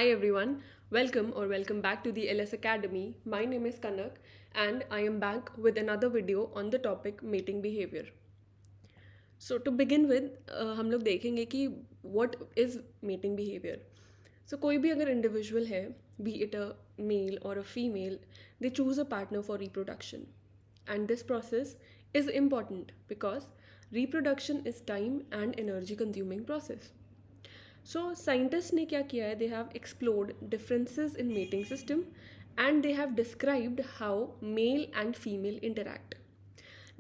Hi everyone, welcome back to the LS Academy. My name is Kanak and I am back with another video on the topic mating behavior. So to begin with, हम लोग देखेंगे कि what is mating behavior. So कोई भी अगर individual है, be it a male or a female, they choose a partner for reproduction. And this process is important because reproduction is time and energy consuming process. So scientists ने क्या किया है, they have explored differences in mating system and they have described how male and female interact.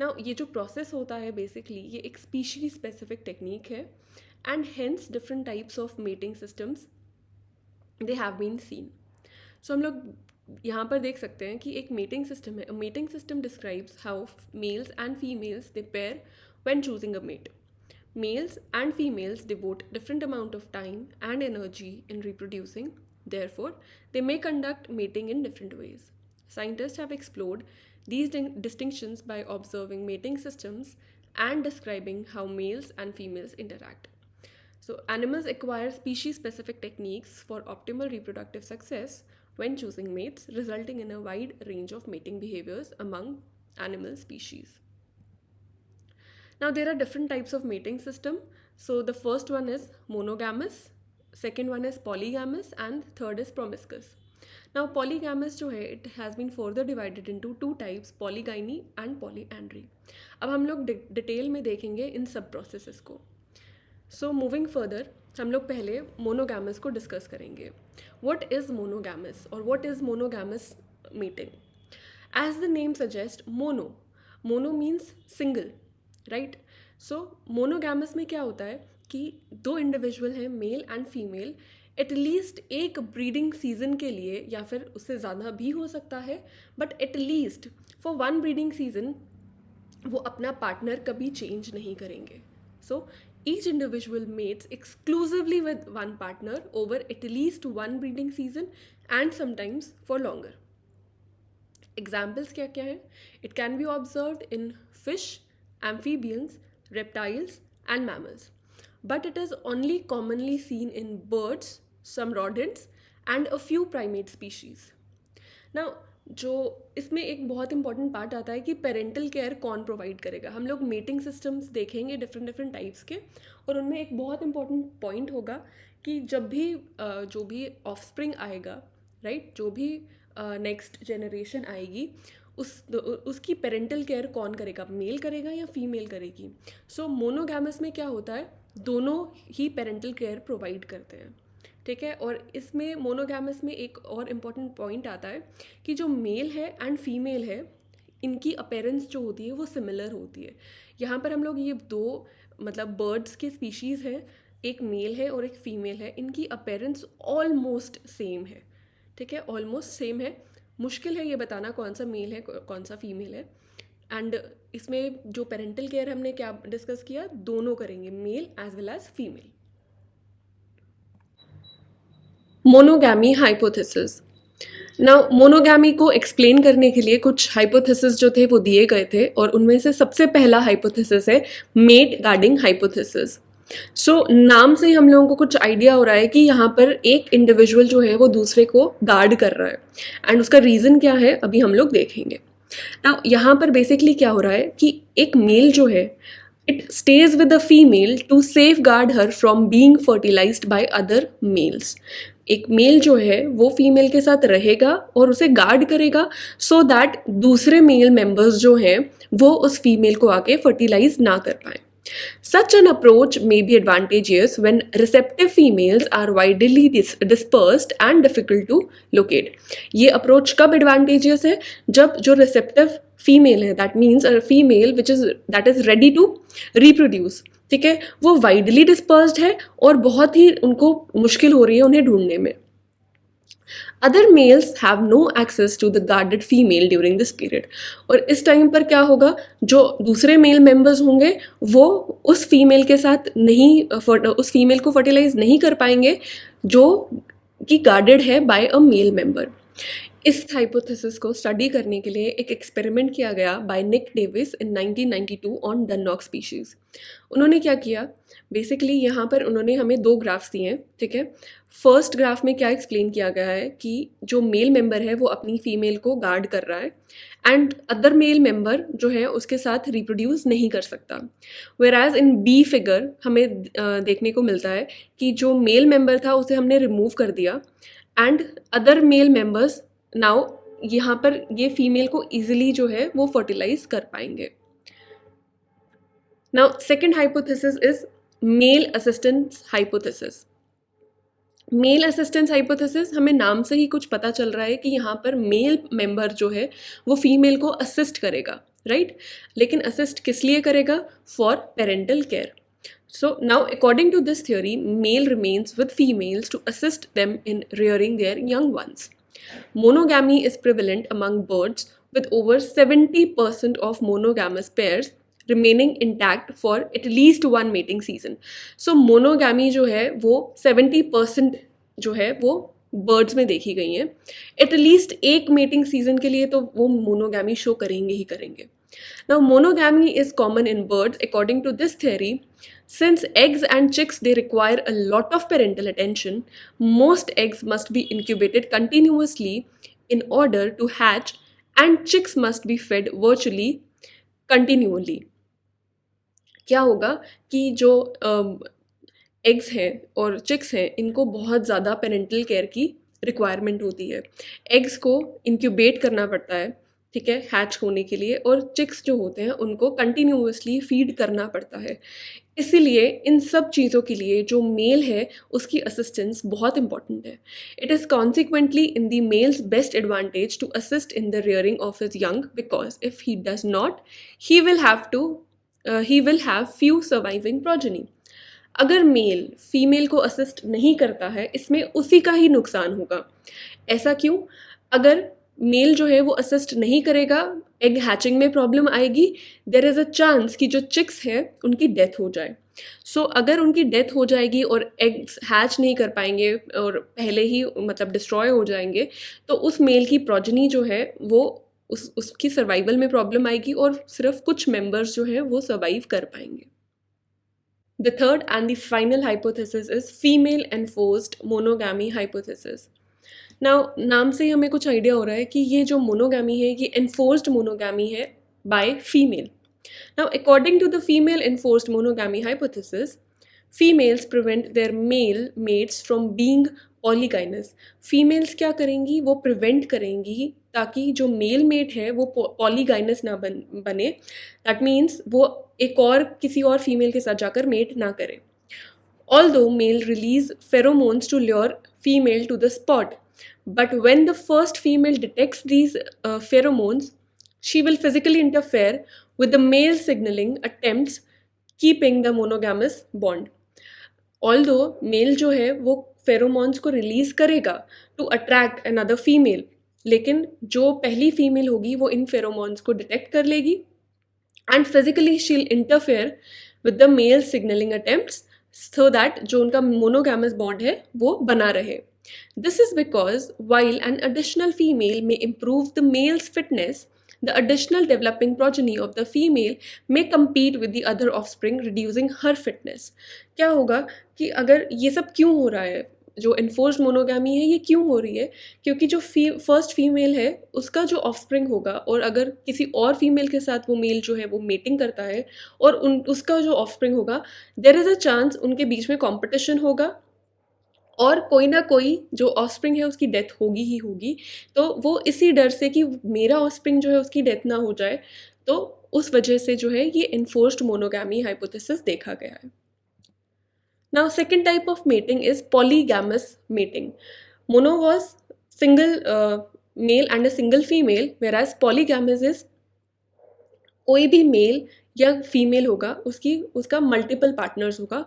Now ये जो process होता है basically ये एक species specific technique है and hence different types of mating systems they have been seen. So हम लोग यहाँ पर देख सकते हैं कि एक mating system है. A mating system describes how males and females they pair when choosing a mate. Males and females devote different amount of time and energy in reproducing. Therefore, they may conduct mating in different ways. Scientists have explored these distinctions by observing mating systems and describing how males and females interact. So, animals acquire species-specific techniques for optimal reproductive success when choosing mates, resulting in a wide range of mating behaviors among animal species. Now there are different types of mating system. So the first one is monogamous, second one is polygamous and third is promiscuous. Now polygamous जो है it has been further divided into two types, polygyny and polyandry. अब हम लोग detail में देखेंगे इन सब processes को. So moving further, हम लोग पहले मोनोगामस को डिस्कस करेंगे. What is monogamous or what is monogamous mating? As the name suggests, mono means single. Right. So monogamous में क्या होता है कि दो इंडिविजुअल हैं मेल एंड फीमेल, एटलीस्ट एक ब्रीडिंग सीजन के लिए या फिर उससे ज़्यादा भी हो सकता है, but at least for one breeding season वो अपना पार्टनर कभी चेंज नहीं करेंगे. So each individual mates exclusively with one partner over at least one breeding season and sometimes for longer. Examples क्या क्या हैं? It can be observed in fish, amphibians, reptiles and mammals, but it is only commonly seen in birds, some rodents and a few primate species. Now जो इसमें एक बहुत important part आता है कि पेरेंटल केयर कौन प्रोवाइड करेगा. हम लोग मेटिंग सिस्टम्स देखेंगे डिफरेंट टाइप्स के और उनमें एक बहुत इंपॉर्टेंट पॉइंट होगा कि जब भी जो भी ऑफस्प्रिंग आएगा, राइट, जो भी नेक्स्ट जेनरेशन आएगी उसकी पेरेंटल केयर कौन करेगा, मेल करेगा या फीमेल करेगी. सो मोनोगैमस में क्या होता है, दोनों ही पेरेंटल केयर प्रोवाइड करते हैं, ठीक है. और इसमें मोनोगैमस में एक और इम्पॉर्टेंट पॉइंट आता है कि जो मेल है एंड फीमेल है इनकी अपीयरेंस जो होती है वो सिमिलर होती है. यहाँ पर हम लोग ये दो मतलब बर्ड्स के स्पीशीज़ हैं, एक मेल है और एक फीमेल है, इनकी अपीयरेंस ऑलमोस्ट सेम है, ठीक है, ऑलमोस्ट सेम है. मुश्किल है ये बताना कौन सा मेल है कौन सा फीमेल है. एंड इसमें जो पेरेंटल केयर हमने क्या डिस्कस किया, दोनों करेंगे, male as well as female. Monogamy hypothesis. Now monogamy को एक्सप्लेन करने के लिए कुछ हाइपोथेसिस जो थे वो दिए गए थे और उनमें से सबसे पहला हाइपोथेसिस है मेट गार्डिंग हाइपोथेसिस. सो नाम से हम लोगों को कुछ आइडिया हो रहा है कि यहाँ पर एक इंडिविजुअल जो है वो दूसरे को गार्ड कर रहा है एंड उसका रीज़न क्या है अभी हम लोग देखेंगे. नाउ यहाँ पर बेसिकली क्या हो रहा है कि एक मेल जो है it stays with the female to safeguard her from being fertilized by other males. एक मेल जो है वो फीमेल के साथ रहेगा और उसे गार्ड करेगा सो दैट दूसरे मेल मेंबर्स जो हैं वो उस फीमेल को आके फर्टिलाइज ना कर पाएँ. Such an approach may be advantageous when receptive females are widely dispersed and difficult to locate. ये approach कब advantageous है? जब जो receptive female है, that means a female that is ready to reproduce, ठीक है, वो widely dispersed है और बहुत ही उनको मुश्किल हो रही है उन्हें ढूंढने में. Other males have no access to the guarded female during this period. और इस टाइम पर क्या होगा, जो दूसरे मेल मेंबर्स होंगे वो उस फीमेल के साथ उस फीमेल को फर्टिलाइज नहीं कर पाएंगे जो कि गार्डेड है बाय अ मेल मेंबर. इस हाइपोथेसिस को स्टडी करने के लिए एक एक्सपेरिमेंट किया गया by Nick Davis in 1992 on dunnock species. उन्होंने क्या किया, बेसिकली यहाँ पर उन्होंने हमें दो ग्राफ्स दिए हैं, ठीक है। फर्स्ट ग्राफ में क्या एक्सप्लेन किया गया है कि जो मेल मेंबर है वो अपनी फीमेल को गार्ड कर रहा है एंड अदर मेल मेंबर जो है उसके साथ रिप्रोड्यूस नहीं कर सकता। वेराज इन बी फिगर हमें देखने को मिलता है कि जो मेल मेंबर था उसे हमने रिमूव कर दिया and other male members now यहाँ पर ये फीमेल को ईजिली जो है वो फर्टिलाइज कर पाएंगे। Now second hypothesis is male assistance hypothesis. Male assistance hypothesis, हमें नाम से ही कुछ पता चल रहा है कि यहाँ पर मेल मेंबर जो है वो फीमेल को असिस्ट करेगा, राइट? लेकिन असिस्ट किस लिए करेगा? For parental care. So now according to this theory, male remains with females to assist them in rearing their young ones. Monogamy is prevalent among birds with over 70% of monogamous pairs remaining intact for at least one mating season. So monogamy जो है वो 70% जो है वो birds में देखी गई हैं। एटलीस्ट एक मेटिंग सीजन के लिए तो वो मोनोगैमी शो करेंगे ही करेंगे। Now monogamy is common in birds according to this theory. Since eggs and chicks they require a lot of parental attention, most eggs must be incubated continuously in order to hatch and chicks must be fed virtually continually. क्या होगा कि जो eggs हैं और chicks हैं इनको बहुत ज़्यादा पेरेंटल केयर की रिक्वायरमेंट होती है। एग्स को इंक्यूबेट करना पड़ता है, ठीक है, हैच होने के लिए, और चिक्स जो होते हैं उनको कंटिन्यूअसली फीड करना पड़ता है। इसीलिए इन सब चीज़ों के लिए जो मेल है उसकी असिस्टेंस बहुत इंपॉर्टेंट है। It is consequently in the male's best advantage to assist in the rearing of his young, because if he does not he will have few surviving progeny. अगर मेल फीमेल को assist नहीं करता है इसमें उसी का ही नुकसान होगा। ऐसा क्यों? अगर मेल जो है वो असिस्ट नहीं करेगा, एग हैचिंग में प्रॉब्लम आएगी, देयर इज़ अ चांस कि जो चिक्स है उनकी डेथ हो जाए। सो अगर उनकी डेथ हो जाएगी और एग्स हैच नहीं कर पाएंगे और पहले ही मतलब डिस्ट्रॉय हो जाएंगे, तो उस मेल की प्रोजेनी जो है वो उसकी सर्वाइवल में प्रॉब्लम आएगी और सिर्फ कुछ मेंबर्स जो हैं वो सर्वाइव कर पाएंगे। The third and the final hypothesis is female enforced monogamy hypothesis. Now, नाम से ही हमें कुछ आइडिया हो रहा है कि ये जो मोनोगैमी है ये enforced monogamy है by female. Now, according to the female enforced monogamy hypothesis, females prevent their male mates from being polygynous. Females क्या करेंगी? वो प्रिवेंट करेंगी ताकि जो मेल मेट है वो पॉलीगाइनस ना बने। दैट मीन्स वो एक और किसी और फीमेल के साथ जाकर मेट ना करे। Although male release pheromones to lure female to the spot, but when the first female detects these pheromones, she will physically interfere with the male signaling attempts, keeping the monogamous bond. Although male जो है वो pheromones को release करेगा to attract another female, लेकिन जो पहली female होगी वो इन फेरोमोन्स को डिटेक्ट कर लेगी and physically she will interfere with the male signalling attempts so that जो उनका मोनोगैमस बॉन्ड है वो बना रहे। This is because while an additional female may improve the male's fitness, the additional developing progeny of the female may compete with the other offspring, reducing her fitness. क्या होगा कि अगर ये सब क्यों हो रहा है, जो enforced monogamy है ये क्यों हो रही है? क्योंकि जो फर्स्ट फीमेल है उसका जो ऑफस्प्रिंग होगा और अगर किसी और फीमेल के साथ वो मेल जो है वो मेटिंग करता है और उसका जो ऑफस्प्रिंग होगा, देयर इज़ अ चांस उनके बीच में कॉम्पिटिशन होगा और कोई ना कोई जो ऑफस्प्रिंग है उसकी डेथ होगी ही होगी। तो वो इसी डर से कि मेरा ऑफस्प्रिंग जो है उसकी डेथ ना हो जाए, तो उस वजह से जो है ये एनफोर्स्ड मोनोगैमी हाइपोथेसिस देखा गया है। Now second type of mating is polygamous mating. Mono was single male and a single female, whereas polygamous is कोई भी मेल या फीमेल होगा उसका मल्टीपल पार्टनर्स होगा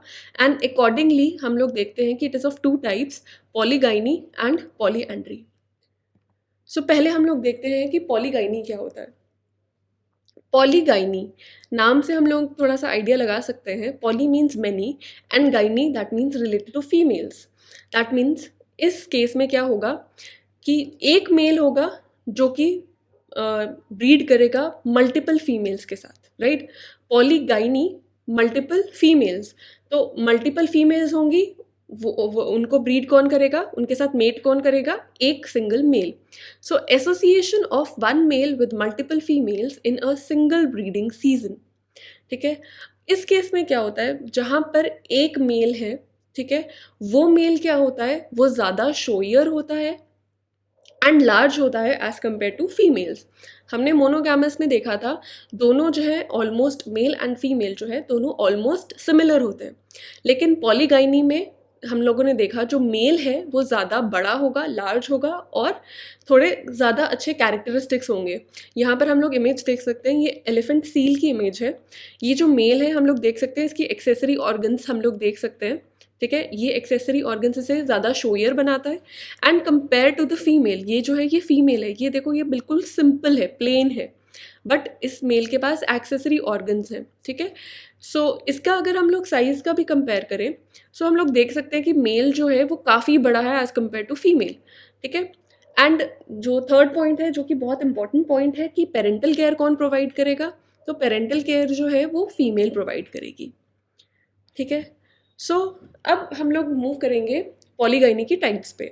एंड अकॉर्डिंगली हम लोग देखते हैं कि it is of two types, polygyny and polyandry. So पहले हम लोग देखते हैं कि पॉलीगाइनी क्या होता है। पॉलीगाइनी नाम से हम लोग थोड़ा सा आइडिया लगा सकते हैं। Poly means many and gyny that means related to females. That means इस केस में क्या होगा कि एक मेल होगा जो कि ब्रीड करेगा मल्टीपल फीमेल्स के साथ, राइट। पॉलीगाइनी, मल्टीपल फीमेल्स, तो मल्टीपल फीमेल्स होंगी, वो उनको ब्रीड कौन करेगा, उनके साथ मेट कौन करेगा, एक single male. So association of one male with multiple females in a single breeding season, ठीक है। इस केस में क्या होता है, जहाँ पर एक मेल है, ठीक है, वो मेल क्या होता है, वो ज़्यादा शोयर होता है एंड लार्ज होता है एज कम्पेयर टू फीमेल्स। हमने मोनोगैमस में देखा था, दोनों जो है ऑलमोस्ट, मेल एंड फीमेल जो है दोनों ऑलमोस्ट सिमिलर होते हैं, लेकिन पॉलीगाइनी में हम लोगों ने देखा जो मेल है वो ज़्यादा बड़ा होगा, लार्ज होगा और थोड़े ज़्यादा अच्छे कैरेक्टरिस्टिक्स होंगे। यहाँ पर हम लोग इमेज देख सकते हैं, ये एलिफेंट सील की इमेज है। ये जो मेल है हम लोग देख सकते हैं, इसकी एक्सेसरी ऑर्गन्स हम लोग देख सकते हैं, ठीक है। ये एक्सेसरी ऑर्गन्स इसे ज़्यादा शोयर बनाता है and compare to the female, ये जो है ये फीमेल है, ये देखो ये बिल्कुल सिंपल है, प्लेन है, बट इस मेल के पास एक्सेसरी ऑर्गन्स हैं, ठीक है। सो इसका अगर हम लोग साइज़ का भी कंपेयर करें, सो हम लोग देख सकते हैं कि मेल जो है वो काफ़ी बड़ा है एज़ कम्पेयर टू फीमेल, ठीक है। एंड जो थर्ड पॉइंट है, जो कि बहुत इंपॉर्टेंट पॉइंट है, कि पेरेंटल केयर कौन प्रोवाइड करेगा, तो पेरेंटल केयर जो है वो फीमेल प्रोवाइड करेगी, ठीक है। सो अब हम लोग मूव करेंगे पॉलीगाइनी की टाइप्स पे।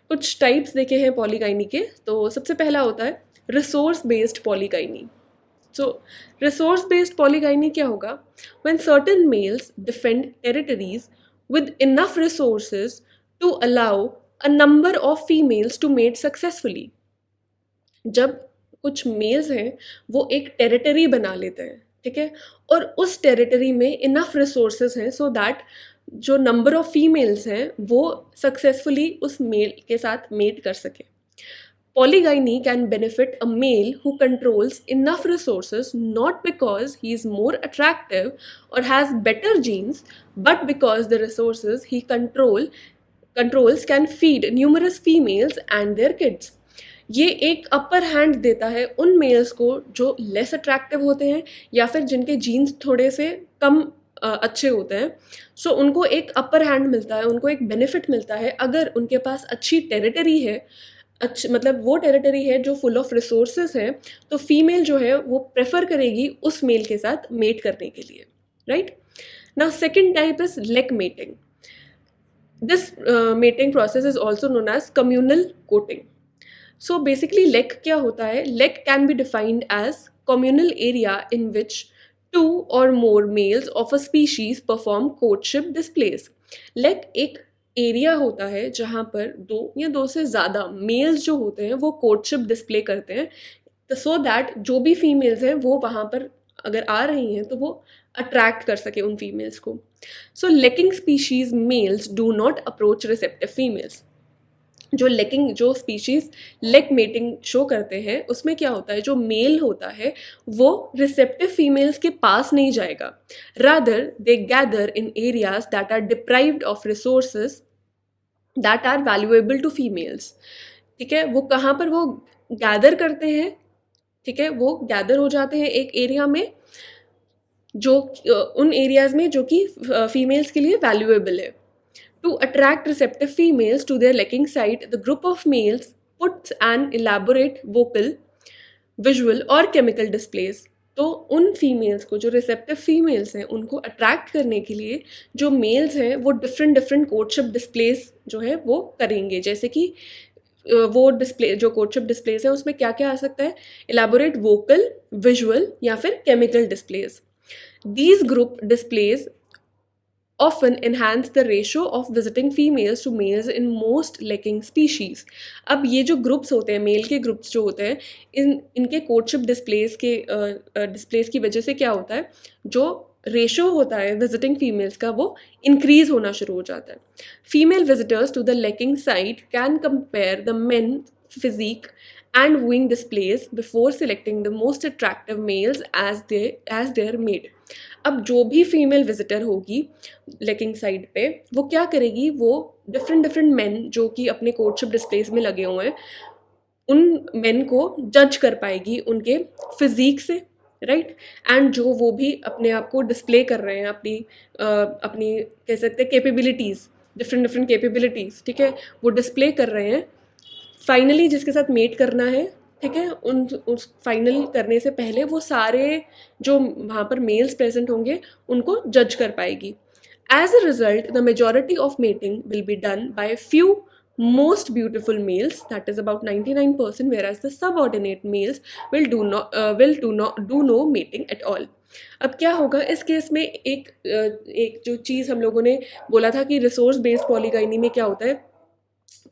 कुछ टाइप्स देखे हैं पॉलीगाइनी के, तो सबसे पहला होता है resource based polygyny. So resource based polygyny क्या होगा, when certain males defend territories with enough resources to allow a number of females to mate successfully. जब कुछ मेल्स हैं वो एक टेरिटरी बना लेते हैं, ठीक है, और उस टेरिटरी में इनफ रिसोर्सेज हैं सो दैट जो नंबर ऑफ फीमेल्स हैं वो सक्सेसफुली उस मेल के साथ मेट कर सके। Polygyny can benefit a male who controls enough resources not because he is more attractive or has better genes, but because the resources he controls can feed numerous females and their kids. ये एक upper hand देता है उन mails को जो less attractive होते हैं या फिर जिनके जीन्स थोड़े से कम अच्छे होते हैं। सो उनको एक अपर हैंड मिलता है, उनको एक बेनिफिट मिलता है अगर उनके पास अच्छी टेरिटरी है, मतलब वो टेरिटरी है जो फुल ऑफ रिसोर्सेज है, तो फीमेल जो है वो प्रेफर करेगी उस मेल के साथ मेट करने के लिए, right. Now second type is lek mating. This mating process is also known as communal courting. So basically lek क्या होता है, lek can be defined as communal area in which 2 or more males of a species perform courtship displays. Lake एक area होता है जहाँ पर 2 या 2 से ज़्यादा मेल्स जो होते हैं वो कोर्टशिप डिस्प्ले करते हैं, तो सो दैट जो भी फीमेल्स हैं वो वहाँ पर अगर आ रही हैं तो वो अट्रैक्ट कर सके उन फीमेल्स को। So lekking species males do not approach receptive females. जो स्पीशीज लेक मेटिंग शो करते हैं उसमें क्या होता है, जो मेल होता है वो रिसेप्टिव फीमेल्स के पास नहीं जाएगा, rather they gather in areas that are deprived of resources that are valuable to females, ठीक है। वो कहाँ पर वो गैदर करते हैं, ठीक है, वो गैदर हो जाते हैं एक एरिया में, जो उन एरियाज में जो कि फीमेल्स के लिए वैल्यूएबल है। To attract receptive females to their lacking site, the group of males puts an elaborate vocal, visual और chemical displays. तो उन फीमेल्स को, जो रिसेप्टिव फीमेल्स हैं, उनको अट्रैक्ट करने के लिए जो मेल्स हैं वो डिफरेंट कोर्टशिप डिस्प्लेस जो है वो करेंगे। जैसे कि वो डिस्प्ले, जो कोर्टशिप डिस्प्लेस है उसमें क्या क्या आ सकता है, इलेबोरेट वोकल, विजुअल या फिर chemical displace. These group displays often enhance the ratio of visiting females to males in most lacking species. अब ये जो ग्रुप्स होते हैं, मेल के ग्रुप्स जो होते हैं, इनके कोर्टशिप डिस्प्लेस की वजह से क्या होता है, जो रेशो होता है विजिटिंग फीमेल्स का वो इंक्रीज होना शुरू हो जाता है। Female visitors to the lekking site can compare the men physique and wing displays before selecting the most attractive males as their mate. अब जो भी फीमेल विजिटर होगी लेकिंग साइड पे वो क्या करेगी, वो डिफरेंट मेन जो कि अपने कोर्टशिप डिस्प्लेस में लगे हुए हैं उन मेन को जज कर पाएगी उनके फिजिक से, राइट। एंड जो वो भी अपने आप को डिस्प्ले कर रहे हैं, अपनी कह सकते हैं कैपेबिलिटीज़, डिफरेंट कैपेबिलिटीज़, ठीक है, वो डिस्प्ले कर रहे हैं फाइनली जिसके साथ मेट करना है, ठीक है, उस फाइनल करने से पहले वो सारे जो वहाँ पर मेल्स प्रेजेंट होंगे उनको जज कर पाएगी. As a result, the majority of mating will be done by a few most beautiful males, that is about 99%, whereas the subordinate males will do no mating at all. अब क्या होगा इस case में, एक जो चीज़ हम लोगों ने बोला था कि रिसोर्स बेस्ड पॉलीगाइनी में क्या होता है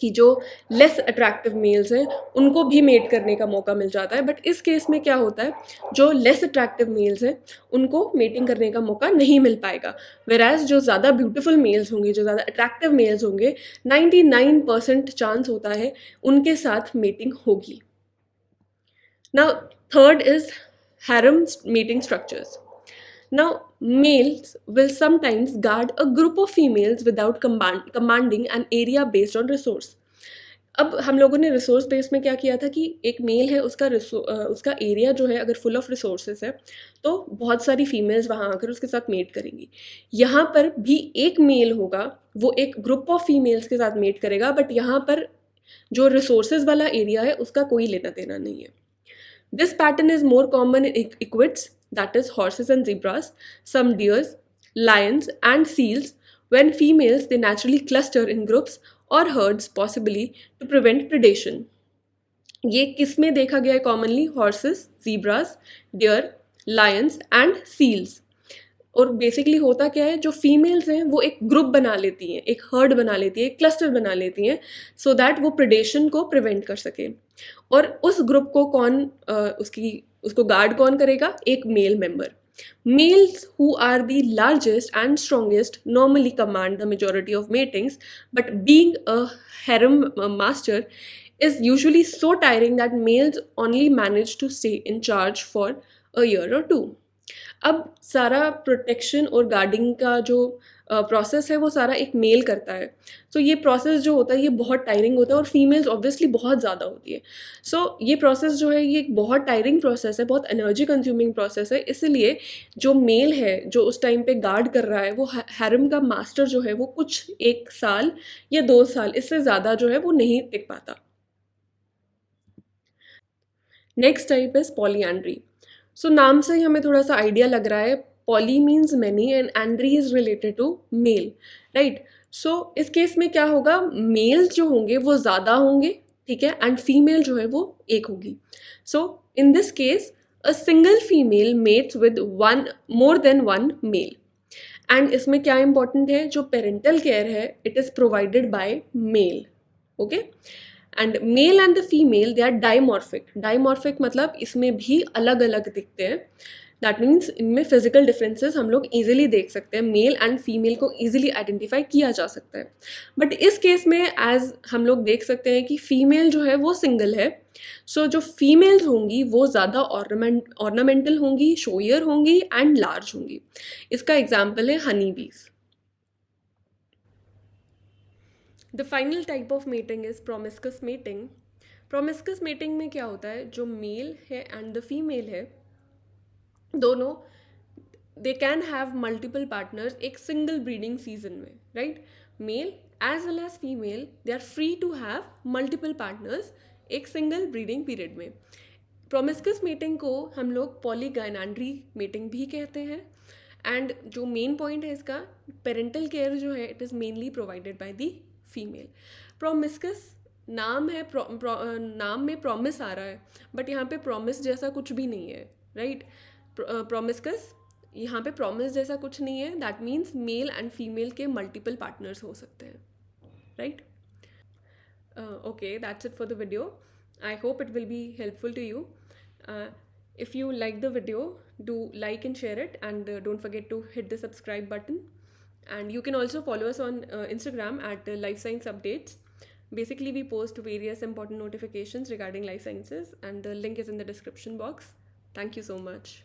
कि जो लेस अट्रैक्टिव मेल्स हैं उनको भी मेट करने का मौका मिल जाता है, बट इस केस में क्या होता है, जो लेस अट्रैक्टिव मेल्स हैं उनको मेटिंग करने का मौका नहीं मिल पाएगा, वेराज जो ज़्यादा ब्यूटीफुल मेल्स होंगे, जो ज़्यादा अट्रैक्टिव मेल्स होंगे, 99% चांस होता है उनके साथ मेटिंग होगी. Now third is harem mating structures. Now, males will sometimes guard a group of females without commanding an area based on resource. अब हम लोगों ने रिसोर्स बेस में क्या किया था कि एक मेल है, उसका एरिया जो है अगर फुल ऑफ रिसोर्सेज है तो बहुत सारी फीमेल्स वहाँ आकर उसके साथ मेट करेंगी. यहाँ पर भी एक मेल होगा, वो एक ग्रुप ऑफ फीमेल्स के साथ मेट करेगा, बट यहाँ पर जो रिसोर्सेज वाला एरिया है उसका कोई लेना देना नहीं है. This pattern is more common in equids, that is horses and zebras, some deers, lions and seals. When females, they naturally cluster in groups or herds, possibly to prevent predation. ये किस में देखा गया है commonly? Horses, zebras, deer, lions and seals. और basically होता क्या है, जो फीमेल्स हैं वो एक ग्रुप बना लेती हैं, एक हर्ड बना लेती है, एक क्लस्टर बना लेती हैं, सो दैट वो प्रेडेशन को प्रिवेंट कर सके. और उस ग्रुप को उसको गार्ड कौन करेगा? एक male member. Males who are the largest and strongest normally command the majority of matings, but being a harem master is usually so tiring that males only manage to stay in charge for a year or two. अब सारा protection और guarding का जो process है वो सारा एक mail करता है. सो ये प्रोसेस जो होता है ये बहुत टायरिंग होता है, और फीमेल्स ऑब्वियसली बहुत ज़्यादा होती है. सो ये प्रोसेस जो है ये एक बहुत टायरिंग प्रोसेस है, बहुत एनर्जी कंज्यूमिंग प्रोसेस है. इसलिए जो मेल है जो उस टाइम पे गार्ड कर रहा है, वो हैरम का मास्टर जो है वो कुछ 1 साल या 2 साल, इससे ज़्यादा जो है वो नहीं टिक पाता. Next type is polyandry. So नाम से ही हमें थोड़ा सा आइडिया लग रहा है, poly means many and andry is related to male, right. So इस केस में क्या होगा, मेल्स जो होंगे वो ज़्यादा होंगे, ठीक है, एंड फीमेल जो है वो एक होगी. So in this case a single female mates with more than one male. And इसमें क्या इंपॉर्टेंट है, जो पेरेंटल केयर है it is provided by male. Okay. And male and the female they are dimorphic. Dimorphic मतलब इसमें भी अलग अलग दिखते हैं. दैट मीन्स इनमें फिजिकल डिफरेंसेस हम लोग ईजिली देख सकते हैं, मेल एंड फीमेल को ईजिली आइडेंटिफाई किया जा सकता है. बट इस केस में एज हम लोग देख सकते हैं कि फीमेल जो है वो सिंगल है. सो जो फीमेल्स होंगी वो ज़्यादा ऑर्नामेंटल होंगी, शोयर होंगी एंड लार्ज होंगी. इसका एग्जाम्पल है honey bees. The final type of mating is promiscuous mating. Promiscuous mating में क्या होता है, जो मेल है एंड द फीमेल है दोनों, they can have multiple partners एक सिंगल ब्रीडिंग सीजन में, right. Male as well as female they are free to have multiple partners एक सिंगल ब्रीडिंग पीरियड में. प्रोमिस्कस मेटिंग को हम लोग पॉलीगाइनेंड्री मेटिंग भी कहते हैं. एंड जो मेन पॉइंट है इसका, पेरेंटल केयर जो है it is mainly provided by the female. Promiscuous नाम है, नाम में प्रॉमिस आ रहा है, बट यहाँ पे प्रॉमिस जैसा कुछ भी नहीं है, राइट. प्रोमिस्कस यहाँ पे प्रॉमिस जैसा कुछ नहीं है. That means male and female के मल्टीपल पार्टनर्स हो सकते हैं, right. Okay, that's it for the video. I hope it will be helpful to you. If you like the video, do like and share it, and don't forget to hit the subscribe button. And you can also follow us on Instagram at Life Science Updates. Basically, we post various important notifications regarding life sciences, and the link is in the description box. Thank you so much.